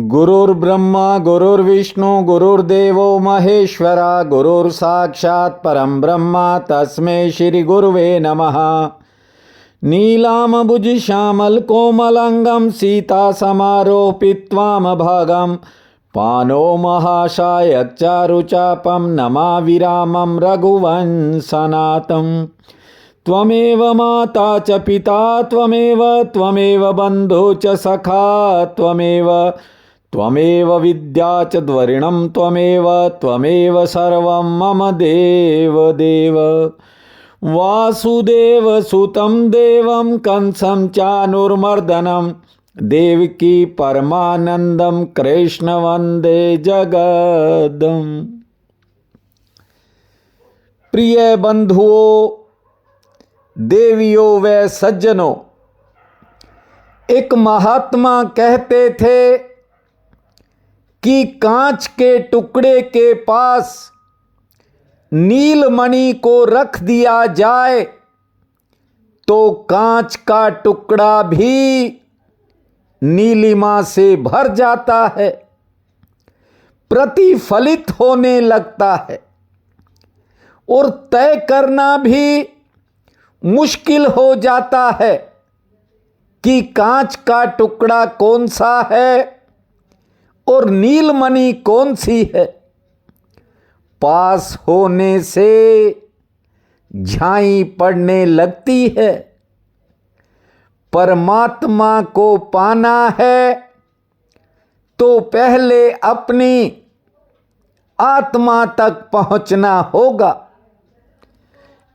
गुरुर्ब्रह्मा गुरुर्विष्णु गुरुर्देवो महेश्वरा गुरुर्साक्षात् परं ब्रह्म तस्मै श्री गुरुवे नमः। नीलाम्बुजश्यामलकोमलाङ्गं सीतासमारोपित्वामभागं पानो महाशायच्चारुचापं नमाविरामं रघुवंशनाथम्। त्वमेव माता च पिता त्वमेव बन्धु च सखा त्वमेव विद्या च द्वरिणं त्वमेव सर्वं मम देव। वासुदेवसुतं देवं कंसं चानुर्मर्दनं देवकी परमानंदं कृष्ण वंदे जगदम्। प्रिय बंधुओं, देवियों व सज्जनों, एक महात्मा कहते थे कि कांच के टुकड़े के पास नीलमणि को रख दिया जाए तो कांच का टुकड़ा भी नीलिमा से भर जाता है, प्रतिफलित होने लगता है और तय करना भी मुश्किल हो जाता है कि कांच का टुकड़ा कौन सा है और नीलमणि कौन सी है। पास होने से झाई पड़ने लगती है। परमात्मा को पाना है तो पहले अपनी आत्मा तक पहुंचना होगा।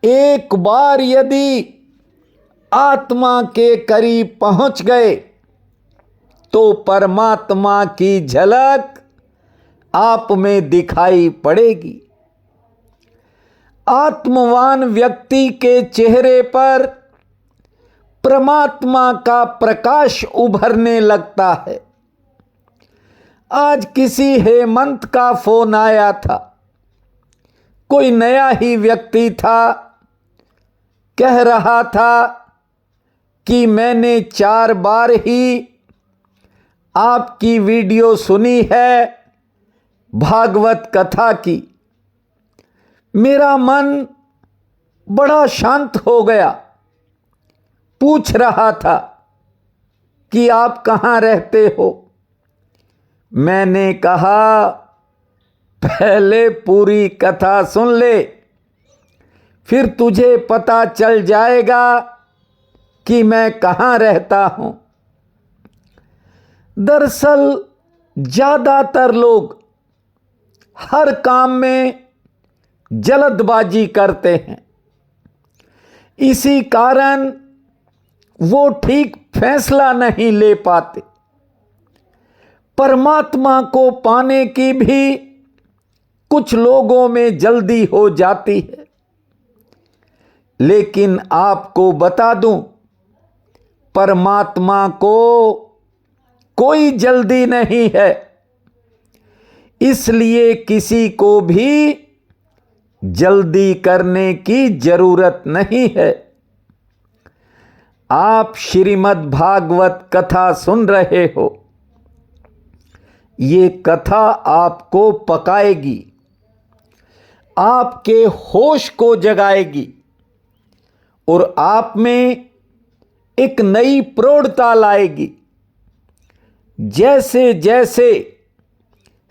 एक बार यदि आत्मा के करीब पहुंच गए तो परमात्मा की झलक आप में दिखाई पड़ेगी। आत्मवान व्यक्ति के चेहरे पर परमात्मा का प्रकाश उभरने लगता है। आज किसी हेमंत का फोन आया था। कोई नया ही व्यक्ति था, कह रहा था कि मैंने 4 बार ही आपकी वीडियो सुनी है भागवत कथा की। मेरा मन बड़ा शांत हो गया। पूछ रहा था कि आप कहाँ रहते हो। मैंने कहा पहले पूरी कथा सुन ले, फिर तुझे पता चल जाएगा कि मैं कहाँ रहता हूं। दरअसल ज्यादातर लोग हर काम में जल्दबाजी करते हैं। इसी कारण वो ठीक फैसला नहीं ले पाते। परमात्मा को पाने की भी कुछ लोगों में जल्दी हो जाती है। लेकिन आपको बता दूं, परमात्मा को कोई जल्दी नहीं है। इसलिए किसी को भी जल्दी करने की जरूरत नहीं है। आप श्रीमद् भागवत कथा सुन रहे हो। ये कथा आपको पकाएगी, आपके होश को जगाएगी और आप में एक नई प्रौढ़ता लाएगी। जैसे जैसे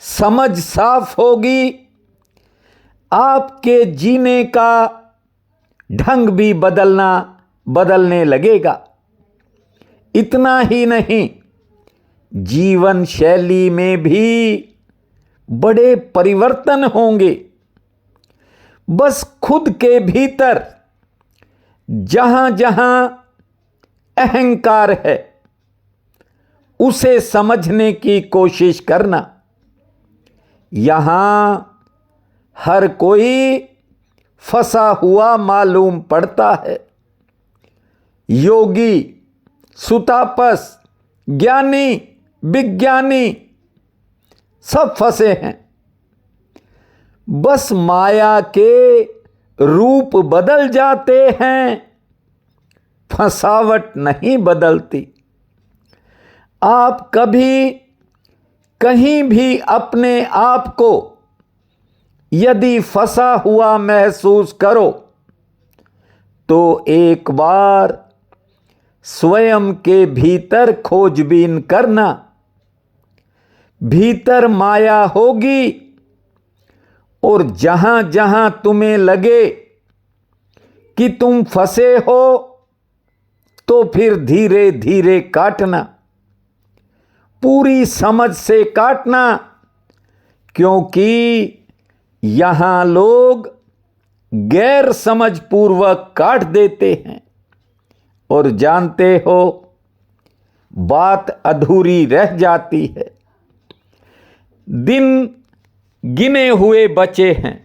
समझ साफ होगी, आपके जीने का ढंग भी बदलने लगेगा। इतना ही नहीं, जीवन शैली में भी बड़े परिवर्तन होंगे। बस खुद के भीतर जहां जहां अहंकार है उसे समझने की कोशिश करना। यहां हर कोई फंसा हुआ मालूम पड़ता है। योगी, सुतापस, ज्ञानी, विज्ञानी सब फंसे हैं। बस माया के रूप बदल जाते हैं, फंसावट नहीं बदलती। आप कभी कहीं भी अपने आप को यदि फंसा हुआ महसूस करो तो एक बार स्वयं के भीतर खोजबीन करना। भीतर माया होगी और जहां जहां तुम्हें लगे कि तुम फंसे हो तो फिर धीरे धीरे काटना, पूरी समझ से काटना, क्योंकि यहां लोग गैर समझ पूर्वक काट देते हैं और जानते हो बात अधूरी रह जाती है। दिन गिने हुए बचे हैं।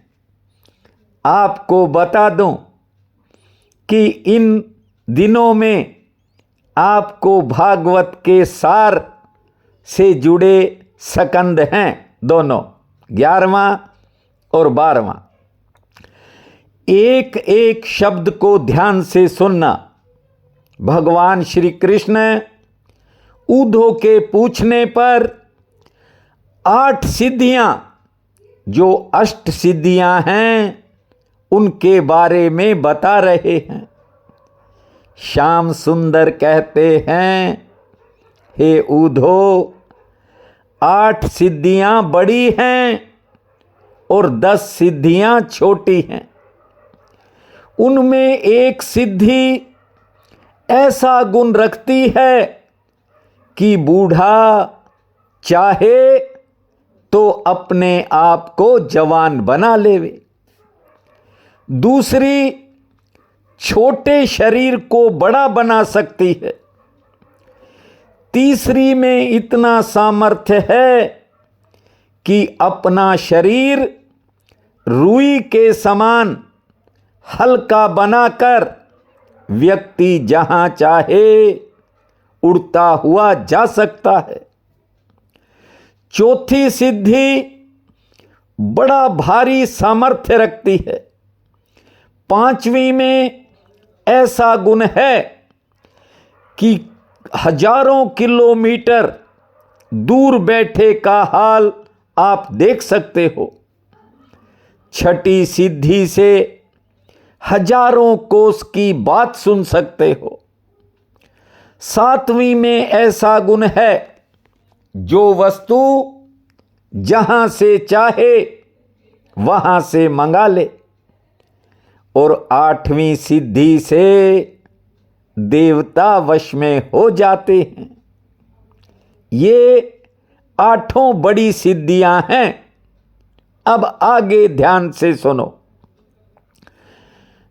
आपको बता दूं कि इन दिनों में आपको भागवत के सार से जुड़े स्कंद हैं, दोनों 11वां और 12वां। एक एक शब्द को ध्यान से सुनना। भगवान श्री कृष्ण उद्धव के पूछने पर 8 सिद्धियां, जो अष्ट सिद्धियां हैं, उनके बारे में बता रहे हैं। श्याम सुंदर कहते हैं, हे उद्धव, 8 सिद्धियां बड़ी हैं और 10 सिद्धियां छोटी हैं। उनमें एक सिद्धि ऐसा गुण रखती है कि बूढ़ा चाहे तो अपने आप को जवान बना लेवे। दूसरी छोटे शरीर को बड़ा बना सकती है। तीसरी में इतना सामर्थ्य है कि अपना शरीर रुई के समान हल्का बनाकर व्यक्ति जहां चाहे उड़ता हुआ जा सकता है। चौथी सिद्धि बड़ा भारी सामर्थ्य रखती है। 5वीं में ऐसा गुण है कि हजारों किलोमीटर दूर बैठे का हाल आप देख सकते हो। 6ठी सिद्धि से हजारों कोस की बात सुन सकते हो। 7वीं में ऐसा गुण है, जो वस्तु जहां से चाहे वहां से मंगा ले। और 8वीं सिद्धि से देवता वश में हो जाते हैं। ये 8 बड़ी सिद्धियां हैं। अब आगे ध्यान से सुनो।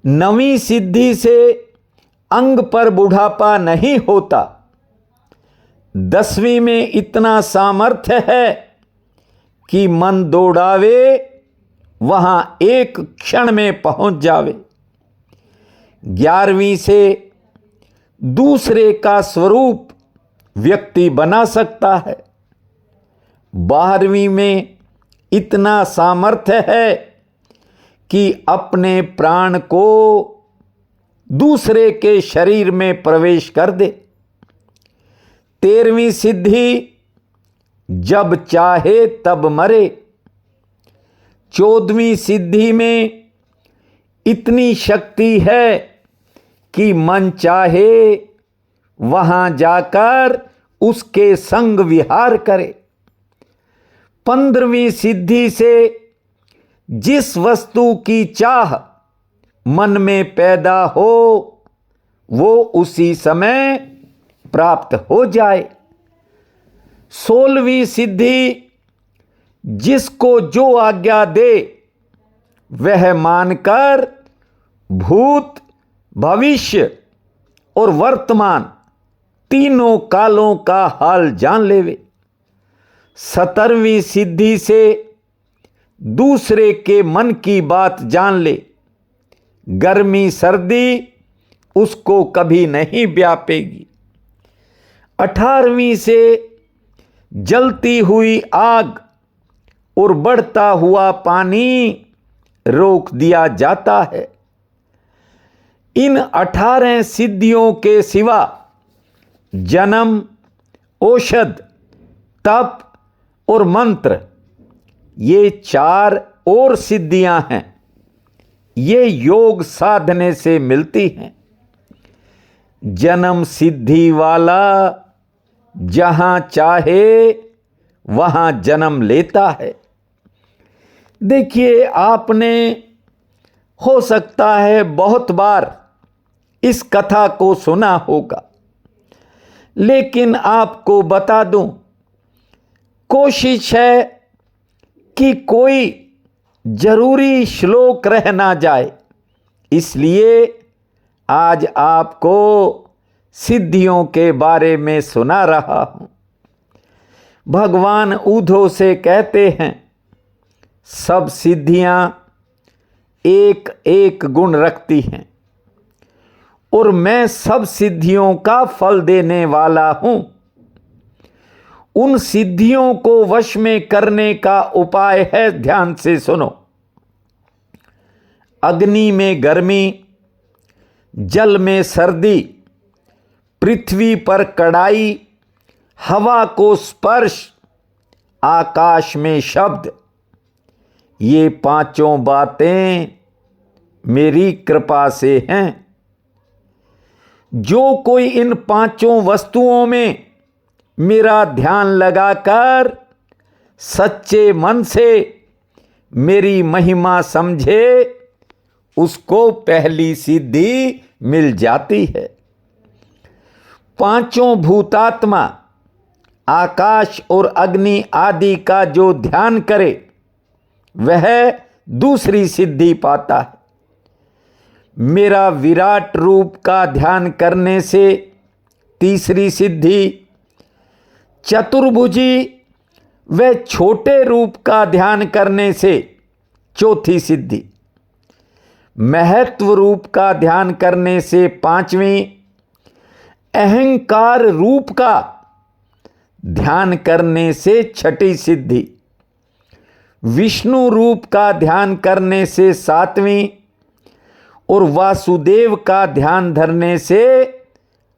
9वीं सिद्धि से अंग पर बुढ़ापा नहीं होता। 10वीं में इतना सामर्थ्य है कि मन दौड़ावे वहां एक क्षण में पहुंच जावे। 11वीं से दूसरे का स्वरूप व्यक्ति बना सकता है। 12वीं में इतना सामर्थ्य है कि अपने प्राण को दूसरे के शरीर में प्रवेश कर दे। 13वीं सिद्धि जब चाहे तब मरे। 14वीं सिद्धि में इतनी शक्ति है कि मन चाहे वहां जाकर उसके संग विहार करे। 15वीं सिद्धि से जिस वस्तु की चाह मन में पैदा हो वो उसी समय प्राप्त हो जाए। 16वीं सिद्धि जिसको जो आज्ञा दे वह मानकर भूत, भविष्य और वर्तमान तीनों कालों का हाल जान लेवे। 17वीं सिद्धि से दूसरे के मन की बात जान ले। गर्मी सर्दी उसको कभी नहीं व्यापेगी। 18वीं से जलती हुई आग और बढ़ता हुआ पानी रोक दिया जाता है। इन 18 सिद्धियों के सिवा जन्म, औषध, तप, और मंत्र, ये 4 और सिद्धियां हैं। ये योग साधने से मिलती हैं। जन्म सिद्धि वाला जहां चाहे वहां जन्म लेता है। देखिए, आपने हो सकता है बहुत बार इस कथा को सुना होगा, लेकिन आपको बता दूं, कोशिश है कि कोई जरूरी श्लोक रह ना जाए, इसलिए आज आपको सिद्धियों के बारे में सुना रहा हूं। भगवान ऊद्धव से कहते हैं, सब सिद्धियां एक एक गुण रखती हैं और मैं सब सिद्धियों का फल देने वाला हूं। उन सिद्धियों को वश में करने का उपाय है, ध्यान से सुनो। अग्नि में गर्मी, जल में सर्दी, पृथ्वी पर कड़ाई, हवा को स्पर्श, आकाश में शब्द, ये 5 बातें मेरी कृपा से हैं। जो कोई इन 5 वस्तुओं में मेरा ध्यान लगाकर सच्चे मन से मेरी महिमा समझे, उसको पहली सिद्धि मिल जाती है। 5 भूतात्मा, आकाश और अग्नि आदि का जो ध्यान करे वह दूसरी सिद्धि पाता है। मेरा विराट रूप का ध्यान करने से तीसरी सिद्धि, चतुर्भुजी व छोटे रूप का ध्यान करने से चौथी सिद्धि, महत्व रूप का ध्यान करने से 5वीं, अहंकार रूप का ध्यान करने से 6ठी सिद्धि, विष्णु रूप का ध्यान करने से 7वीं और वासुदेव का ध्यान धरने से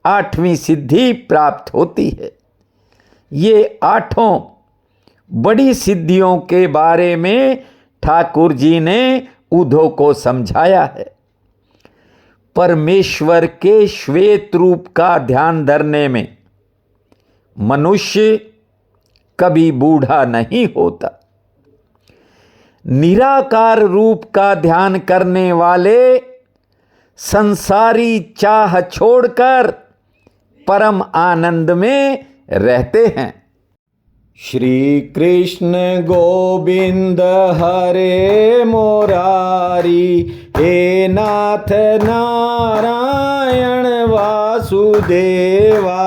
8वीं सिद्धि प्राप्त होती है। ये 8 बड़ी सिद्धियों के बारे में ठाकुर जी ने उद्धव को समझाया है। परमेश्वर के श्वेत रूप का ध्यान धरने में मनुष्य कभी बूढ़ा नहीं होता। निराकार रूप का ध्यान करने वाले संसारी चाह छोड़कर परम आनंद में रहते हैं। श्री कृष्ण गोविंद हरे मुरारी, हे नाथ नारायण वासुदेवा।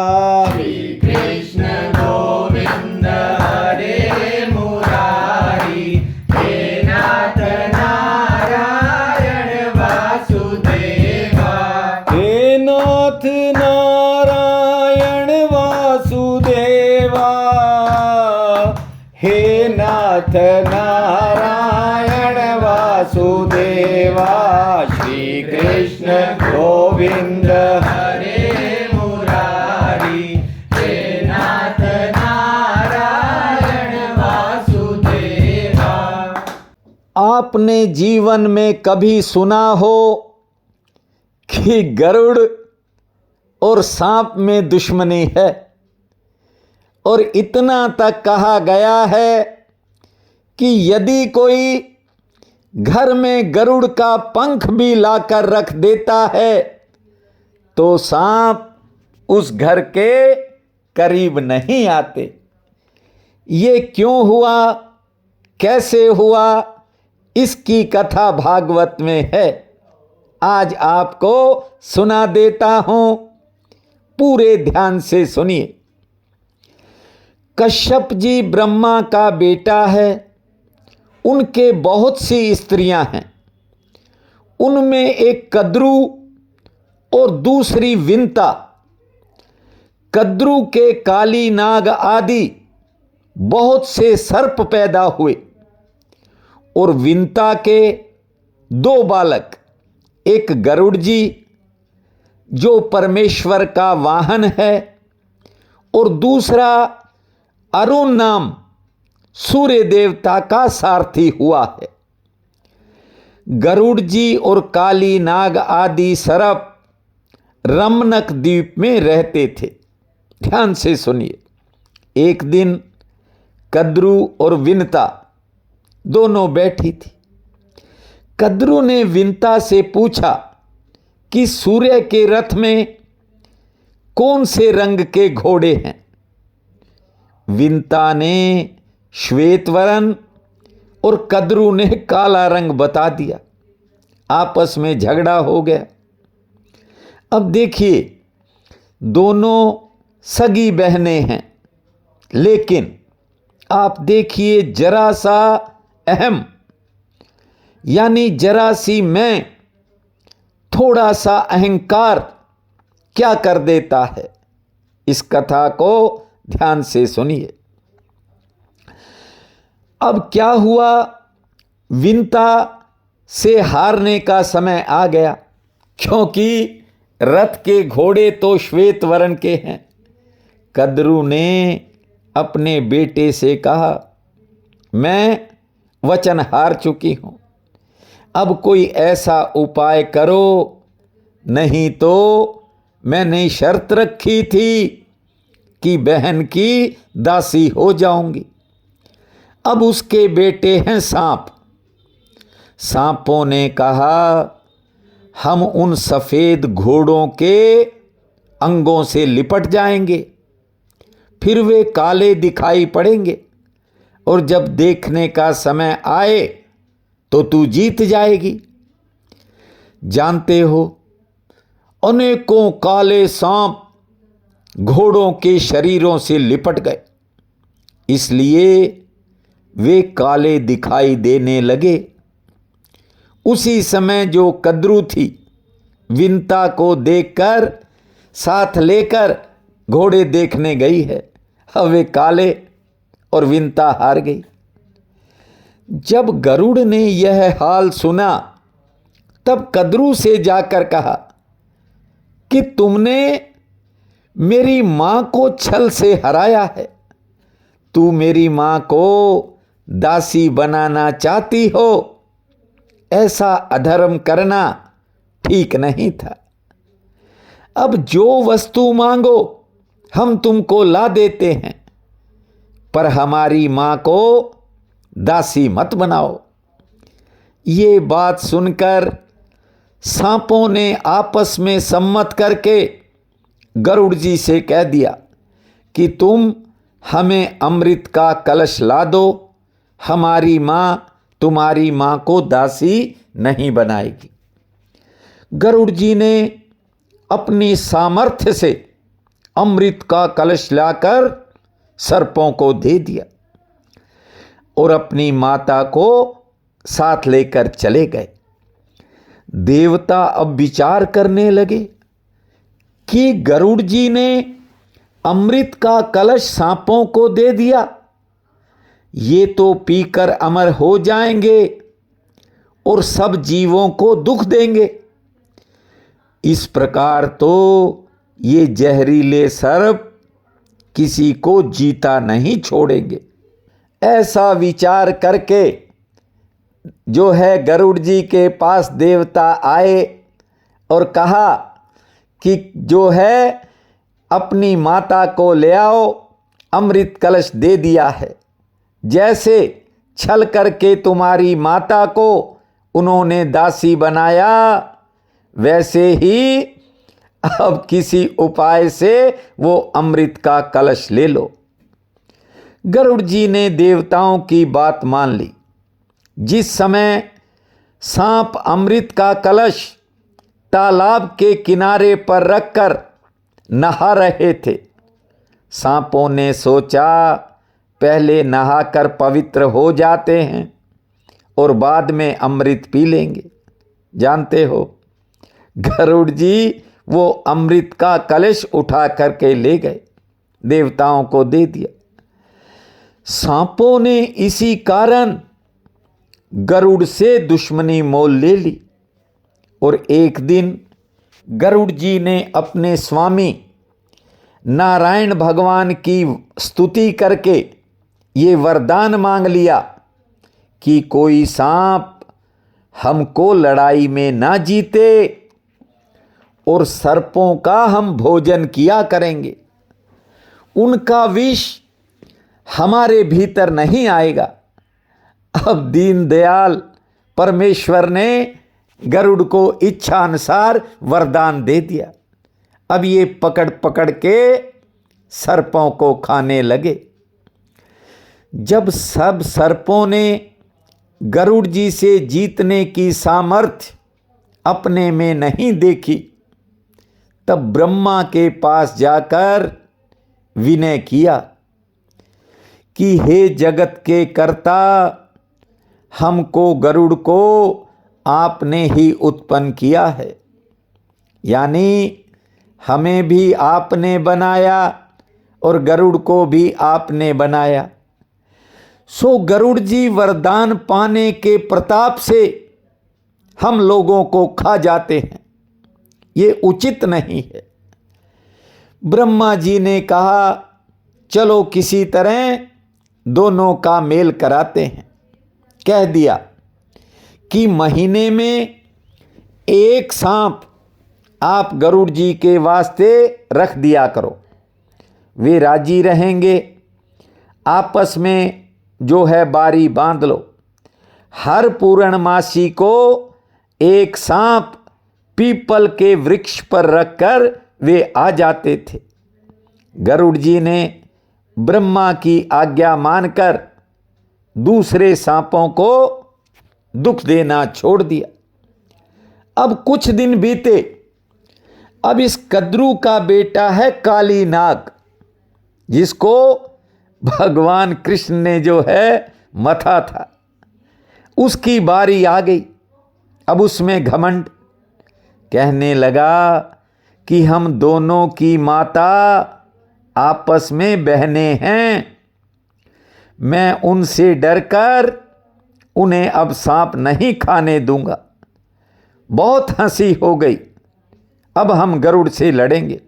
श्री कृष्ण गोविंद हरे मुरारी, हे नाथ नारायण वासुदेवा। हे नाथ नारायण वासुदेवा, हे नाथ नारायण वासुदेवा। श्री कृष्ण गोविंद हरे मुरारी, हे नाथ नारायण वासुदेवा। आपने जीवन में कभी सुना हो कि गरुड़ और सांप में दुश्मनी है, और इतना तक कहा गया है कि यदि कोई घर में गरुड़ का पंख भी लाकर रख देता है तो सांप उस घर के करीब नहीं आते। ये क्यों हुआ, कैसे हुआ, इसकी कथा भागवत में है। आज आपको सुना देता हूं, पूरे ध्यान से सुनिए। कश्यप जी ब्रह्मा का बेटा है। उनके बहुत सी स्त्रियां हैं। उनमें एक कद्रू और दूसरी विंता। कद्रू के काली नाग आदि बहुत से सर्प पैदा हुए और विंता के 2 बालक, एक गरुड़ जी जो परमेश्वर का वाहन है और दूसरा अरुण नाम सूर्य देवता का सारथी हुआ है। गरुड़ जी और काली नाग आदि सर्प रमनक द्वीप में रहते थे। ध्यान से सुनिए। एक दिन कद्रू और विनता दोनों बैठी थी। कद्रू ने विनता से पूछा कि सूर्य के रथ में कौन से रंग के घोड़े हैं। विनता ने श्वेत वर्ण और कद्रू ने काला रंग बता दिया। आपस में झगड़ा हो गया। अब देखिए, दोनों सगी बहनें हैं, लेकिन आप देखिए जरा सा अहम यानी जरा सी मैं, थोड़ा सा अहंकार क्या कर देता है। इस कथा को ध्यान से सुनिए। अब क्या हुआ, विनता से हारने का समय आ गया, क्योंकि रथ के घोड़े तो श्वेत वर्ण के हैं। कद्रू ने अपने बेटे से कहा, मैं वचन हार चुकी हूं, अब कोई ऐसा उपाय करो, नहीं तो मैंने शर्त रखी थी कि बहन की दासी हो जाऊंगी। अब उसके बेटे हैं सांप। सांपों ने कहा, हम उन सफेद घोड़ों के अंगों से लिपट जाएंगे, फिर वे काले दिखाई पड़ेंगे, और जब देखने का समय आए तो तू जीत जाएगी। जानते हो, अनेकों काले सांप घोड़ों के शरीरों से लिपट गए, इसलिए वे काले दिखाई देने लगे। उसी समय जो कद्रू थी, विनता को देखकर साथ लेकर घोड़े देखने गई है। अब वे काले और विनता हार गई। जब गरुड़ ने यह हाल सुना, तब कद्रू से जाकर कहा कि तुमने मेरी मां को छल से हराया है। तू मेरी मां को दासी बनाना चाहती हो, ऐसा अधर्म करना ठीक नहीं था। अब जो वस्तु मांगो हम तुमको ला देते हैं, पर हमारी मां को दासी मत बनाओ। ये बात सुनकर सांपों ने आपस में सम्मत करके गरुड़ जी से कह दिया कि तुम हमें अमृत का कलश ला दो, हमारी मां तुम्हारी मां को दासी नहीं बनाएगी। गरुड़ जी ने अपनी सामर्थ्य से अमृत का कलश लाकर सर्पों को दे दिया और अपनी माता को साथ लेकर चले गए। देवता अब विचार करने लगे कि गरुड़ जी ने अमृत का कलश सांपों को दे दिया, ये तो पीकर अमर हो जाएंगे और सब जीवों को दुख देंगे। इस प्रकार तो ये जहरीले सर्प किसी को जीता नहीं छोड़ेंगे। ऐसा विचार करके जो है गरुड़ जी के पास देवता आए और कहा कि जो है अपनी माता को ले आओ, अमृत कलश दे दिया है। जैसे छल करके तुम्हारी माता को उन्होंने दासी बनाया, वैसे ही अब किसी उपाय से वो अमृत का कलश ले लो। गरुड़ जी ने देवताओं की बात मान ली। जिस समय सांप अमृत का कलश तालाब के किनारे पर रखकर नहा रहे थे, सांपों ने सोचा पहले नहाकर पवित्र हो जाते हैं और बाद में अमृत पी लेंगे। जानते हो, गरुड़ जी वो अमृत का कलश उठा करके ले गए, देवताओं को दे दिया। सांपों ने इसी कारण गरुड़ से दुश्मनी मोल ले ली और एक दिन गरुड़ जी ने अपने स्वामी नारायण भगवान की स्तुति करके ये वरदान मांग लिया कि कोई सांप हमको लड़ाई में ना जीते और सर्पों का हम भोजन किया करेंगे, उनका विष हमारे भीतर नहीं आएगा। अब दीनदयाल परमेश्वर ने गरुड़ को इच्छा अनुसार वरदान दे दिया। अब ये पकड़ पकड़ के सर्पों को खाने लगे। जब सब सर्पों ने गरुड़ जी से जीतने की सामर्थ्य अपने में नहीं देखी, तब ब्रह्मा के पास जाकर विनय किया कि हे जगत के कर्ता, हमको गरुड़ को आपने ही उत्पन्न किया है, यानी हमें भी आपने बनाया और गरुड़ को भी आपने बनाया। सो गरुड़ जी वरदान पाने के प्रताप से हम लोगों को खा जाते हैं, ये उचित नहीं है। ब्रह्मा जी ने कहा चलो किसी तरह दोनों का मेल कराते हैं। कह दिया कि महीने में एक सांप आप गरुड़ जी के वास्ते रख दिया करो, वे राजी रहेंगे। आपस में जो है बारी बांध लो। हर पूर्णमासी को एक सांप पीपल के वृक्ष पर रखकर वे आ जाते थे। गरुड़ जी ने ब्रह्मा की आज्ञा मानकर दूसरे सांपों को दुख देना छोड़ दिया। अब कुछ दिन बीते। अब इस कद्रू का बेटा है काली नाग, जिसको भगवान कृष्ण ने जो है मथा था, उसकी बारी आ गई। अब उसमें घमंड, कहने लगा कि हम दोनों की माता आपस में बहनें हैं, मैं उनसे डरकर उन्हें अब सांप नहीं खाने दूंगा। बहुत हंसी हो गई, अब हम गरुड़ से लड़ेंगे।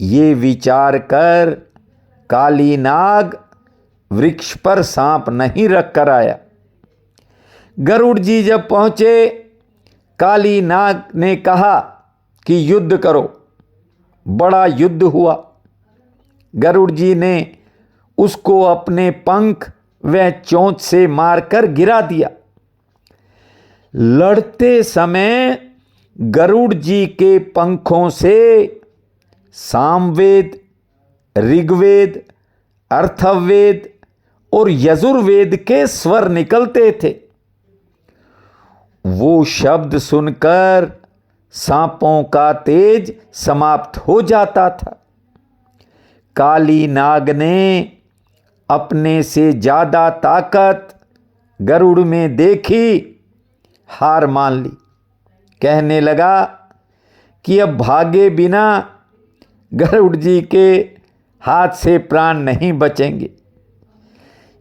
ये विचार कर काली नाग वृक्ष पर सांप नहीं रख कर आया। गरुड़ जी जब पहुंचे, काली नाग ने कहा कि युद्ध करो। बड़ा युद्ध हुआ। गरुड़ जी ने उसको अपने पंख व चोंच से मारकर गिरा दिया। लड़ते समय गरुड़ जी के पंखों से सामवेद, ऋग्वेद, अर्थवेद और यजुर्वेद के स्वर निकलते थे। वो शब्द सुनकर सांपों का तेज समाप्त हो जाता था। काली नाग ने अपने से ज्यादा ताकत गरुड़ में देखी, हार मान ली। कहने लगा कि अब भागे बिना गरुड़ जी के हाथ से प्राण नहीं बचेंगे।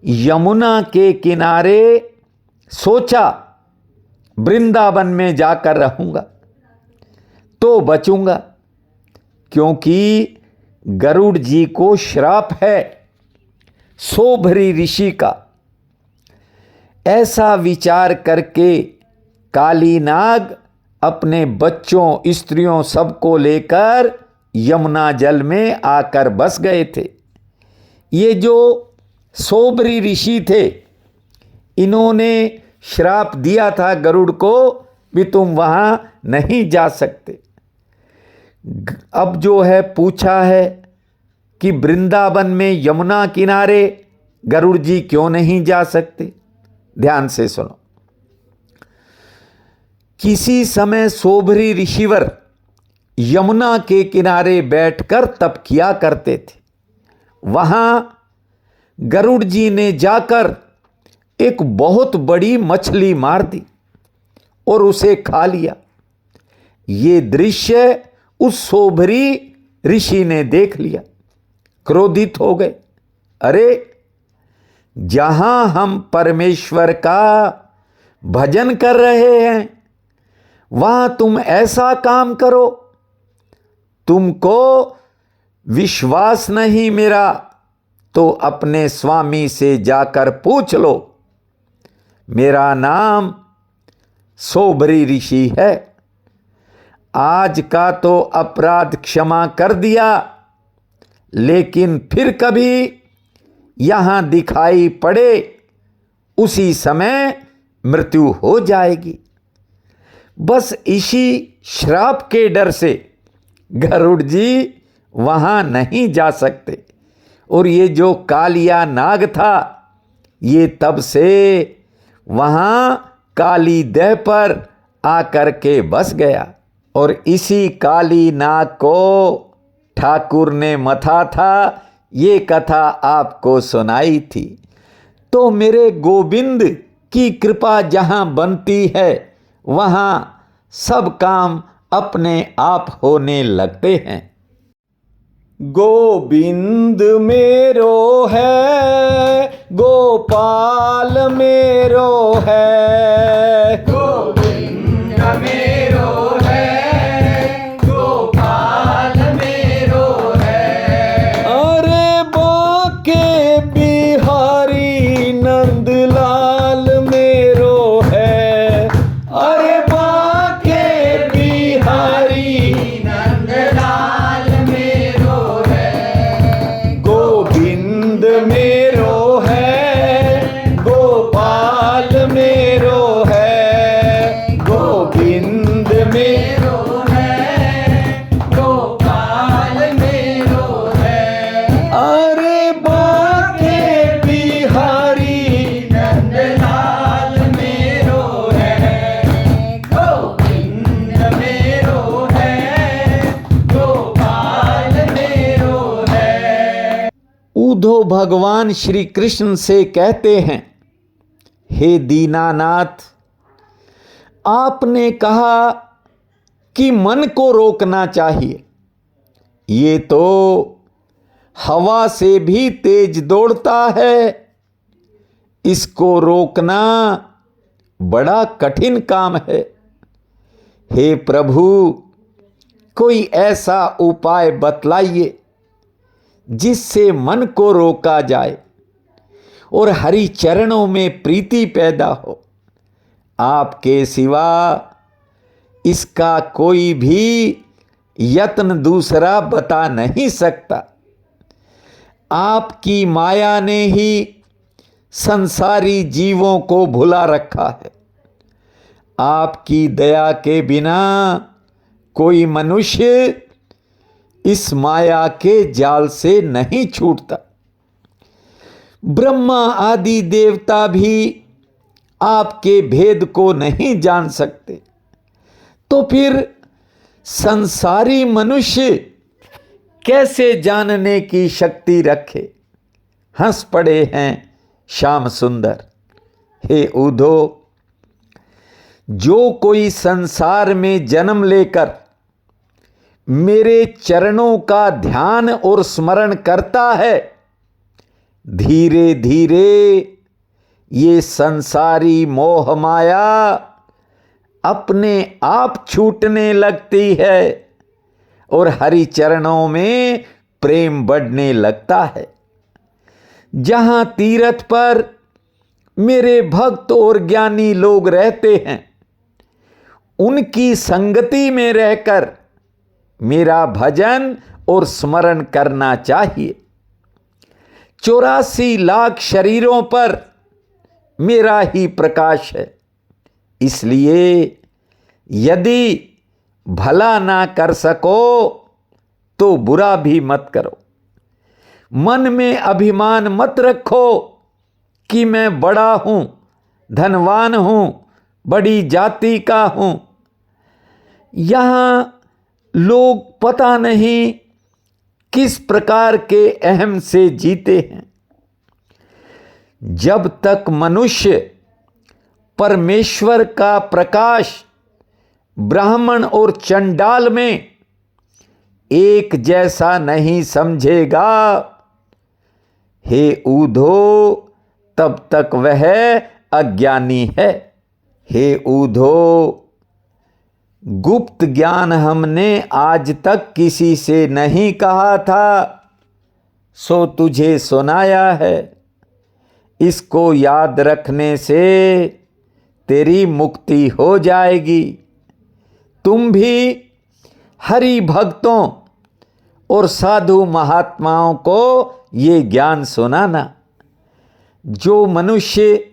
यमुना के किनारे सोचा वृंदावन में जाकर रहूंगा तो बचूंगा, क्योंकि गरुड़ जी को श्राप है सोभरी ऋषि का। ऐसा विचार करके काली नाग अपने बच्चों, स्त्रियों सबको लेकर यमुना जल में आकर बस गए थे। ये जो सोभरी ऋषि थे, इन्होंने श्राप दिया था गरुड़ को भी तुम वहां नहीं जा सकते। अब जो है पूछा है कि वृंदावन में यमुना किनारे गरुड़ जी क्यों नहीं जा सकते। ध्यान से सुनो। किसी समय सोभरी ऋषिवर यमुना के किनारे बैठकर तप किया करते थे। वहां गरुड़ जी ने जाकर एक बहुत बड़ी मछली मार दी और उसे खा लिया। ये दृश्य उस सोभरी ऋषि ने देख लिया, क्रोधित हो गए। अरे, जहां हम परमेश्वर का भजन कर रहे हैं, वहां तुम ऐसा काम करो। तुमको विश्वास नहीं मेरा, तो अपने स्वामी से जाकर पूछ लो, मेरा नाम सोबरी ऋषि है। आज का तो अपराध क्षमा कर दिया, लेकिन फिर कभी यहां दिखाई पड़े उसी समय मृत्यु हो जाएगी। बस इसी श्राप के डर से गरुड़ जी वहां नहीं जा सकते। और ये जो कालिया नाग था, ये तब से वहां काली देह पर आकर के बस गया। और इसी काली नाग को ठाकुर ने मथा था, ये कथा आपको सुनाई थी। तो मेरे गोविंद की कृपा जहां बनती है, वहां सब काम अपने आप होने लगते हैं। गोविंद मेरो है, गोपाल मेरो है। गोविंद मेरो है, गोपाल मेरो है। अरे बाके बिहारी नंदलाल मेरो है। अरे बाके बिहारी नंदलाल मेरो है। गोविंद मेरो है, गोपाल मेरो है। गोविंद मेरो मेरो है, गोपाल मेरो है। अरे बाके बिहारी नंदलाल मेरो है, गोविंद मेरो है, गोपाल मेरो है। उद्धव भगवान श्री कृष्ण से कहते हैं, हे दीनानाथ, आपने कहा कि मन को रोकना चाहिए। ये तो हवा से भी तेज दौड़ता है, इसको रोकना बड़ा कठिन काम है। हे प्रभु, कोई ऐसा उपाय बतलाइए जिससे मन को रोका जाए और हरि चरणों में प्रीति पैदा हो। आपके सिवा इसका कोई भी यत्न दूसरा बता नहीं सकता। आपकी माया ने ही संसारी जीवों को भुला रखा है। आपकी दया के बिना कोई मनुष्य इस माया के जाल से नहीं छूटता। ब्रह्मा आदि देवता भी आपके भेद को नहीं जान सकते, तो फिर संसारी मनुष्य कैसे जानने की शक्ति रखे। हंस पड़े हैं श्याम सुंदर। हे उद्धव, जो कोई संसार में जन्म लेकर मेरे चरणों का ध्यान और स्मरण करता है, धीरे धीरे ये संसारी मोह माया अपने आप छूटने लगती है और हरि चरणों में प्रेम बढ़ने लगता है। जहां तीर्थ पर मेरे भक्त और ज्ञानी लोग रहते हैं, उनकी संगति में रहकर मेरा भजन और स्मरण करना चाहिए। 84 लाख शरीरों पर मेरा ही प्रकाश है, इसलिए यदि भला ना कर सको तो बुरा भी मत करो। मन में अभिमान मत रखो कि मैं बड़ा हूं, धनवान हूं, बड़ी जाति का हूं। यहां लोग पता नहीं किस प्रकार के अहम से जीते हैं। जब तक मनुष्य परमेश्वर का प्रकाश ब्राह्मण और चंडाल में एक जैसा नहीं समझेगा, हे उद्धव, तब तक वह अज्ञानी है। हे उद्धव, गुप्त ज्ञान हमने आज तक किसी से नहीं कहा था, सो तुझे सुनाया है। इसको याद रखने से तेरी मुक्ति हो जाएगी। तुम भी हरि भक्तों और साधु महात्माओं को ये ज्ञान सुनाना। जो मनुष्य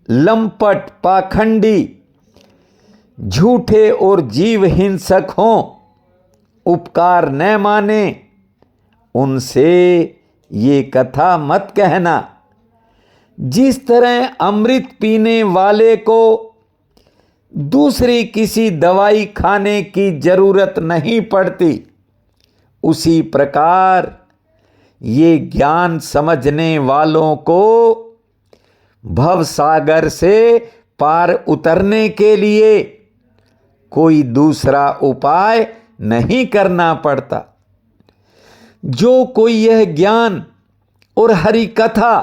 लंपट, पाखंडी, झूठे और जीव हिंसक हों, उपकार न माने, उनसे ये कथा मत कहना। जिस तरह अमृत पीने वाले को दूसरी किसी दवाई खाने की जरूरत नहीं पड़ती, उसी प्रकार ये ज्ञान समझने वालों को भवसागर से पार उतरने के लिए कोई दूसरा उपाय नहीं करना पड़ता। जो कोई यह ज्ञान और हरि कथा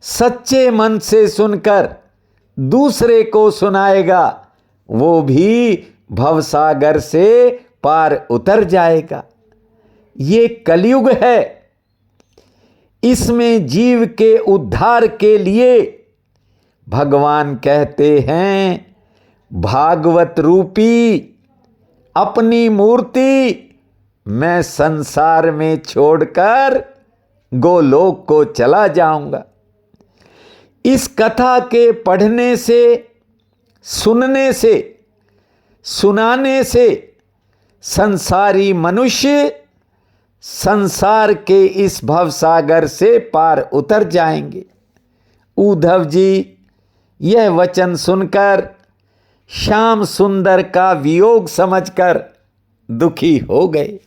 सच्चे मन से सुनकर दूसरे को सुनाएगा, वो भी भवसागर से पार उतर जाएगा। ये कलयुग है। इसमें जीव के उद्धार के लिए भगवान कहते हैं, भागवत रूपी अपनी मूर्ति मैं संसार में छोड़कर गोलोक को चला जाऊंगा। इस कथा के पढ़ने से, सुनने से, सुनाने से संसारी मनुष्य संसार के इस भवसागर से पार उतर जाएंगे। उद्धव जी यह वचन सुनकर श्याम सुंदर का वियोग समझकर दुखी हो गए।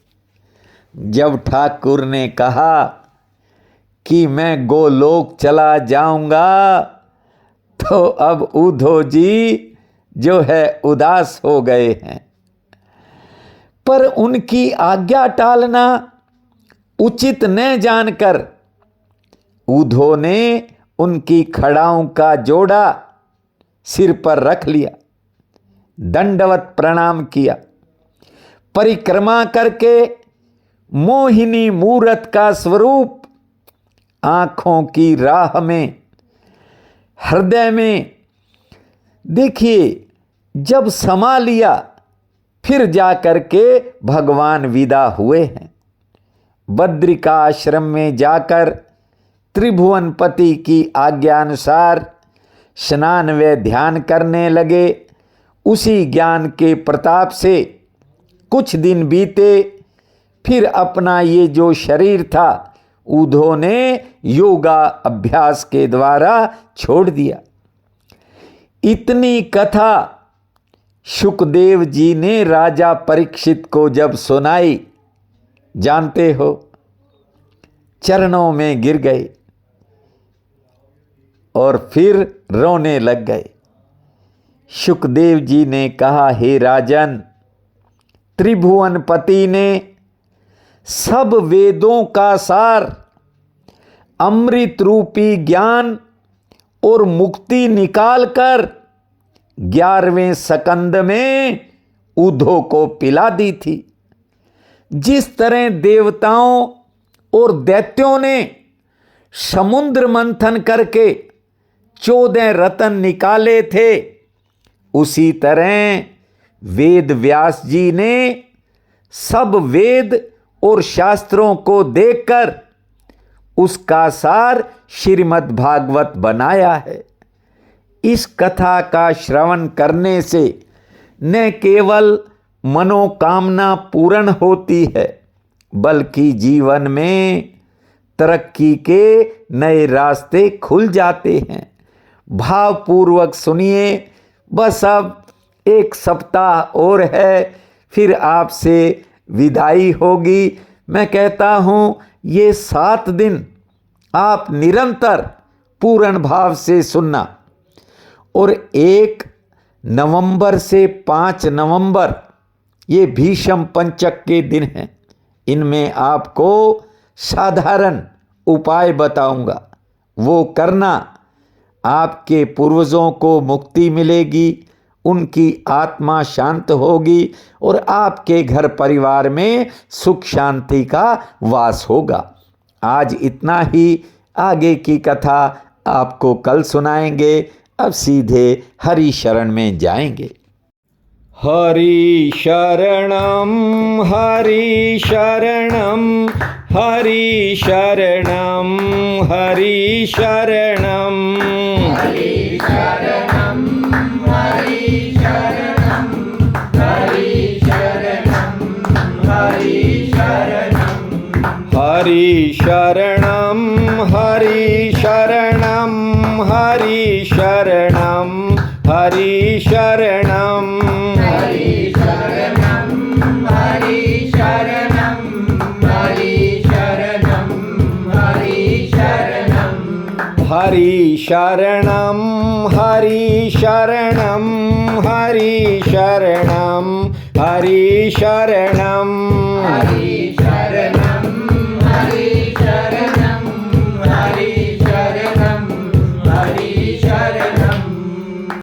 जब ठाकुर ने कहा कि मैं गोलोक चला जाऊंगा, तो अब उद्धव जी जो है उदास हो गए हैं। पर उनकी आज्ञा टालना उचित न जानकर उद्धव ने उनकी खड़ाओं का जोड़ा सिर पर रख लिया, दंडवत प्रणाम किया। परिक्रमा करके मोहिनी मूरत का स्वरूप आंखों की राह में, हृदय में देखिए, जब समा लिया, फिर जाकर के भगवान विदा हुए हैं। बद्रिका आश्रम में जाकर त्रिभुवनपति की आज्ञानुसार स्नान व ध्यान करने लगे। उसी ज्ञान के प्रताप से कुछ दिन बीते, फिर अपना ये जो शरीर था उद्धव ने योगा अभ्यास के द्वारा छोड़ दिया। इतनी कथा शुकदेव जी ने राजा परीक्षित को जब सुनाई, जानते हो, चरणों में गिर गए और फिर रोने लग गए। शुकदेव जी ने कहा, हे राजन, त्रिभुवनपति ने सब वेदों का सार, अमृत रूपी ज्ञान और मुक्ति निकालकर 11वें सकंद में उद्धव को पिला दी थी। जिस तरह देवताओं और दैत्यों ने समुद्र मंथन करके 14 रत्न निकाले थे, उसी तरह वेद व्यास जी ने सब वेद और शास्त्रों को देखकर उसका सार श्रीमद् भागवत बनाया है। इस कथा का श्रवण करने से न केवल मनोकामना पूर्ण होती है, बल्कि जीवन में तरक्की के नए रास्ते खुल जाते हैं। भावपूर्वक सुनिए। बस अब 1 सप्ताह और है, फिर आपसे विदाई होगी। मैं कहता हूँ ये 7 दिन आप निरंतर पूर्ण भाव से सुनना, और 1 नवंबर से 5 नवंबर ये भीष्म पंचक के दिन हैं। इनमें आपको साधारण उपाय बताऊंगा, वो करना। आपके पूर्वजों को मुक्ति मिलेगी, उनकी आत्मा शांत होगी और आपके घर परिवार में सुख शांति का वास होगा। आज इतना ही। आगे की कथा आपको कल सुनाएंगे। अब सीधे हरि शरण में जाएंगे। हरि शरणम हरि शरणम हरि शरणम हरि शरणम हरि शरणं हरि शरणं हरि शरणं हरि शरणं हरि शरणम हरि शरणम हरि शरणम हरि शरणम हरि शरणं हरि शरणं हरि शरणं हरि शरणं हरि शरणम हरि शरणम हरि शरणम हरि शरणम हरि शरणं हरि शरणं हरि शरणं हरि शरणं